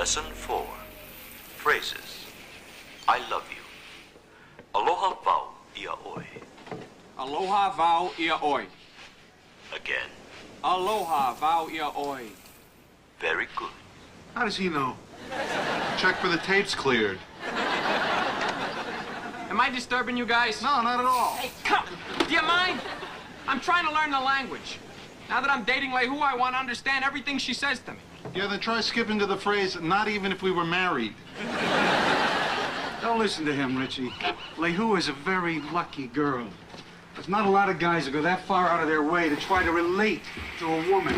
Lesson 4. Phrases. I love you. Aloha vau ia oi. Aloha vau ia oi. Again. Aloha vau ia oi. Very good. How does he know? Check for the tapes cleared. Am I disturbing you guys? No, not at all. Hey, come! Do you mind? I'm trying to learn the language. Now that I'm dating Lehu, I want to understand everything she says to me. Yeah, then try skipping to the phrase, not even if we were married. Don't listen to him, Richie. Lehu is a very lucky girl. There's not a lot of guys that go that far out of their way to try to relate to a woman.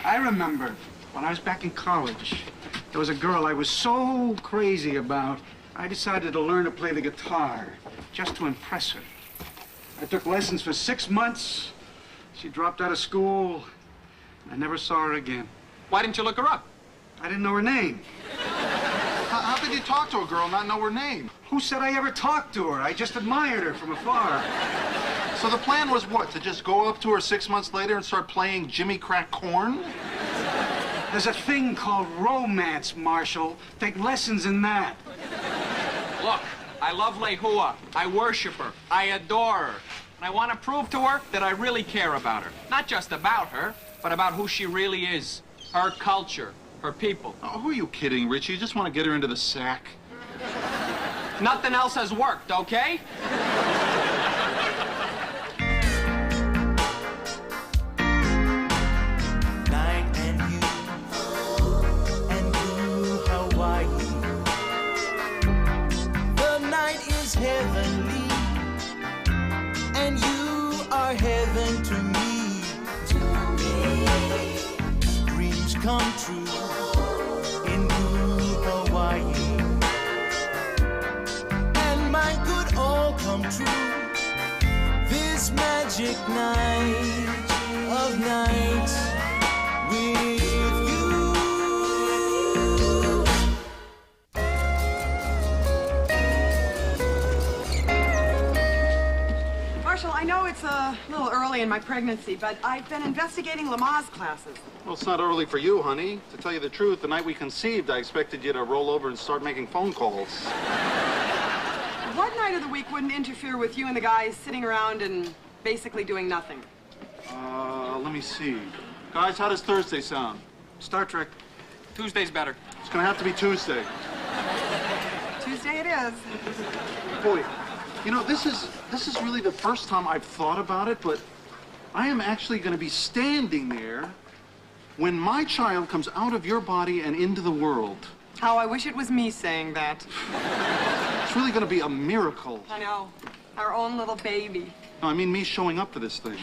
I remember when I was back in college, there was a girl I was so crazy about, I decided to learn to play the guitar just to impress her. I took lessons for 6 months. She dropped out of school. I never saw her again. Why didn't you look her up? I didn't know her name. How could you talk to a girl and not know her name? Who said I ever talked to her? I just admired her from afar. So the plan was what? To just go up to her 6 months later and start playing Jimmy Crack Corn? There's a thing called romance, Marshall. Take lessons in that. Look, I love Lehua. I worship her. I adore her. And I want to prove to her that I really care about her. Not just about her, but about who she really is. Her culture, her people. Oh, who are you kidding, Richie? You just want to get her into the sack. Nothing else has worked, okay? Night and you, Hawaii. The night is heavenly, and you are heaven to me. Dreams come true in blue Hawaii, and my good all come true. This magic night of nights with you. Marshall, I know it's a little early in my pregnancy, but I've been investigating Lama's classes. Well, it's not early for you, honey. To tell you the truth, the night we conceived, I expected you to roll over and start making phone calls. What night of the week wouldn't interfere with you and the guys sitting around and basically doing nothing? Let me see. Guys, how does Thursday sound? Star Trek. Tuesday's better. It's gonna have to be Tuesday. Tuesday it is. Boy, you know, this is really the first time I've thought about it, but I am actually gonna be standing there when my child comes out of your body and into the world. How I wish it was me saying that. It's really gonna be a miracle. I know. Our own little baby. No, I mean me showing up for this thing.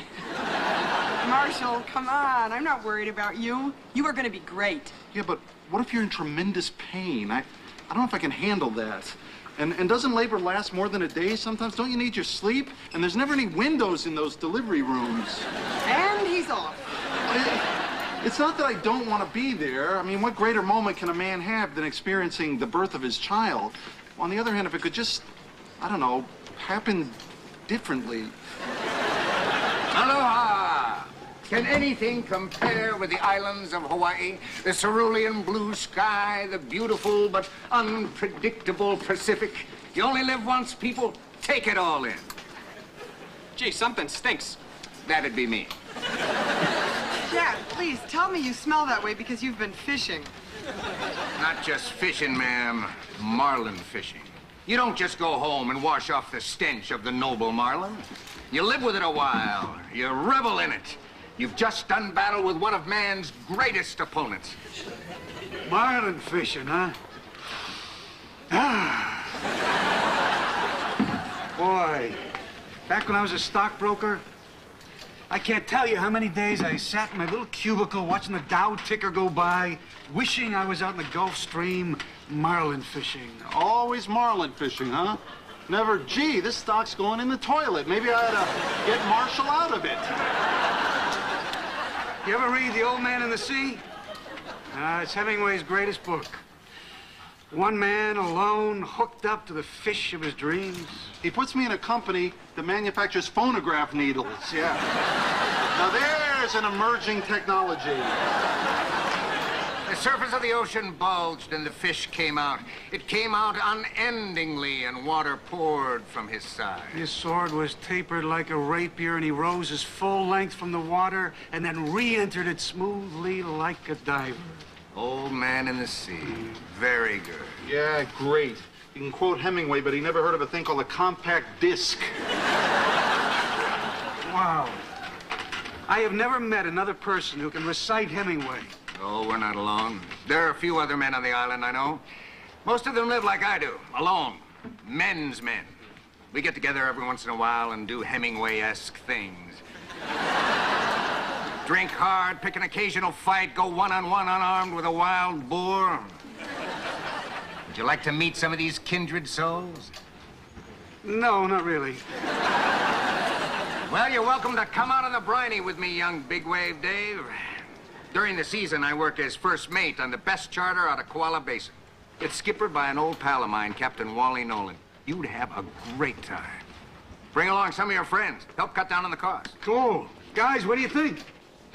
Marshall, come on. I'm not worried about you. You are going to be great. Yeah, but what if you're in tremendous pain? I don't know if I can handle that. And doesn't labor last more than a day sometimes? Don't you need your sleep? And there's never any windows in those delivery rooms. And he's off. It's not that I don't want to be there. I mean, what greater moment can a man have than experiencing the birth of his child? On the other hand, if it could just, I don't know, happen differently. Aloha! Can anything compare with the islands of Hawaii? The cerulean blue sky, the beautiful but unpredictable Pacific. You only live once, people. Take it all in. Gee, something stinks. That'd be me. Dad, please tell me you smell that way because you've been fishing. Not just fishing, ma'am. Marlin fishing. You don't just go home and wash off the stench of the noble marlin. You live with it a while. You revel in it. You've just done battle with one of man's greatest opponents. Marlin fishing, huh? Ah. Boy, back when I was a stockbroker, I can't tell you how many days I sat in my little cubicle watching the Dow ticker go by, wishing I was out in the Gulf Stream marlin fishing. Always marlin fishing, huh? Never, gee, this stock's going in the toilet. Maybe I ought to get Marshall out of it. You ever read The Old Man and the Sea? It's Hemingway's greatest book. One man alone, hooked up to the fish of his dreams. He puts me in a company that manufactures phonograph needles, yeah. Now there's an emerging technology. The surface of the ocean bulged and the fish came out. It came out unendingly and water poured from his side. His sword was tapered like a rapier, and he rose his full length from the water and then re-entered it smoothly like a diver. Old Man in the Sea. Very good. Yeah, great. You can quote Hemingway, but he never heard of a thing called a compact disc. Wow. I have never met another person who can recite Hemingway. Oh, we're not alone. There are a few other men on the island, I know. Most of them live like I do, alone. Men's men. We get together every once in a while and do Hemingway-esque things. Drink hard, pick an occasional fight, go one-on-one unarmed with a wild boar. Would you like to meet some of these kindred souls? No, not really. Well, you're welcome to come out on the briny with me, young big wave Dave. During the season, I work as first mate on the best charter out of Koala Basin. It's skippered by an old pal of mine, Captain Wally Nolan. You'd have a great time. Bring along some of your friends. Help cut down on the cost. Cool. Guys, what do you think?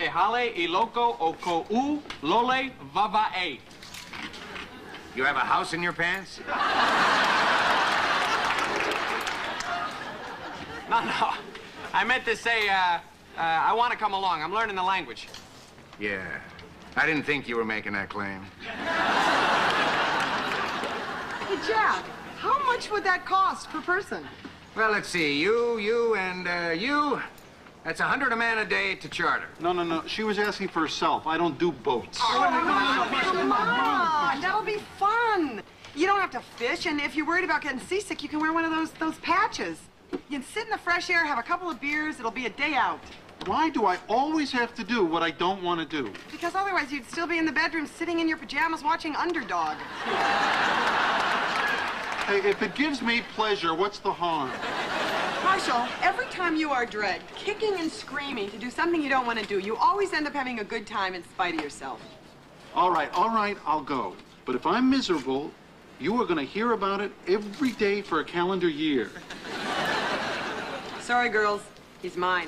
E hale I loco o ko u lole vavae. You have a house in your pants? No. I meant to say, I want to come along. I'm learning the language. Yeah. I didn't think you were making that claim. Hey, Jack, how much would that cost per person? Well, let's see. You, and you. That's $100 a man a day to charter. No. She was asking for herself. I don't do boats. Come on, that'll be fun. You don't have to fish, and if you're worried about getting seasick, you can wear one of those patches. You can sit in the fresh air, have a couple of beers, it'll be a day out. Why do I always have to do what I don't want to do? Because otherwise you'd still be in the bedroom sitting in your pajamas watching Underdog. Hey, if it gives me pleasure, what's the harm? Marshall, every time you are dragged, kicking and screaming to do something you don't want to do, you always end up having a good time in spite of yourself. All right, I'll go. But if I'm miserable, you are going to hear about it every day for a calendar year. Sorry, girls. He's mine.